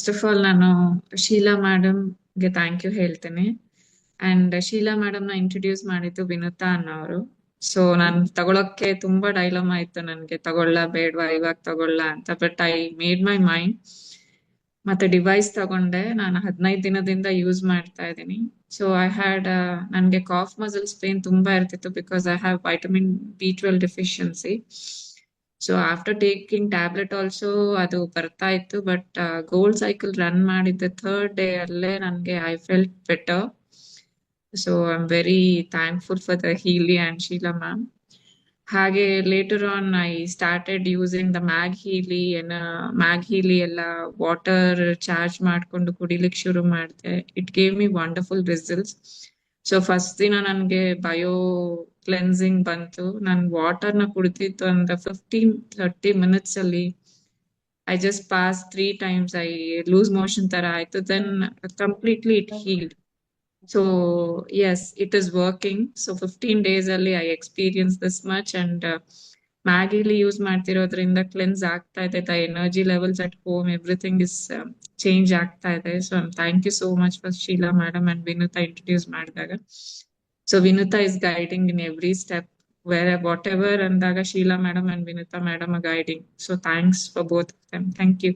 First of all ನಾನು Sheila ಮೇಡಮ್ಗೆ thank you ಹೇಳ್ತೇನೆ. And Sheila madam ನ ಇಂಟ್ರೊಡ್ಯೂಸ್ ಮಾಡಿದ್ದು ವಿನುತಾ ಅನ್ನೋರು. ಸೊ ನಾನ್ ತಗೊಳಕ್ಕೆ ತುಂಬಾ ಡೈಲಮ್ ಆಯ್ತು, ನನ್ಗೆ ತಗೊಳ್ಳ ಬೇಡ್ವಾ ಇವಾಗ ತಗೊಳ್ಳ ಅಂತ. But I made my mind. ಮತ್ತೆ ಡಿವೈಸ್ ತಗೊಂಡೆ. ನಾನು 15 ದಿನದಿಂದ ಯೂಸ್ ಮಾಡ್ತಾ ಇದ್ದೀನಿ. ಸೊ ಐ ಹ್ಯಾಡ್ ನನ್ಗೆ ಕಾಫ್ ಮಸಲ್ಸ್ ಪೇನ್ ತುಂಬಾ ಇರ್ತಿತ್ತು, because I have vitamin B12 deficiency. So after taking tablet also ಅದು ಬರ್ತಾ ಇತ್ತು. ಬಟ್ ಗೋಲ್ ಸೈಕಲ್ ರನ್ ಮಾಡಿದ್ದ ಥರ್ಡ್ ಡೇ ಅಲ್ಲೇ ನನ್ಗೆ I felt better. So I am very thankful for the ಹೀಲಿ ಅಂಡ್ ಶೀಲಾ ಮ್ಯಾಮ್. ಹಾಗೆ later on I started using the ಮ್ಯಾಗ್ ಹೀಲಿ. ಮ್ಯಾಗ್ ಹೀಲಿ ಎಲ್ಲ water charge ಮಾಡ್ಕೊಂಡು ಕುಡಿಲಿಕ್ಕೆ ಶುರು ಮಾಡಿದೆ. It gave me wonderful results. So first ದಿನ ನನ್ಗೆ ಬಯೋ ಕ್ಲೆನ್ಸಿಂಗ್ ಬಂತು. ನಾನು ವಾಟರ್ ನ ಕುಡಿತಿತ್ತು ಒಂದು 15-30 minutes ಅಲ್ಲಿ I just pass 3 times. I loose motion ತರ ಆಯ್ತು. Then completely it healed. So yes, it is working. So 15 days ಅಲ್ಲಿ I experience this much. And ಮ್ಯಾಗಿಲಿ ಯೂಸ್ ಮಾಡ್ತಿರೋದ್ರಿಂದ ಕ್ಲೆನ್ಸ್ ಆಗ್ತಾ ಇದೆ. The energy levels at home, everything is change ಆಗ್ತಾ ಇದೆ. So thank you so much for Sheela madam and Vinutha introduce ಮಾಡಿದಾಗ. So Vinutha is guiding in every step. Whatever ಅಂದಾಗ Sheila madam and Vinutha madam are guiding. So thanks for both of them. Thank you.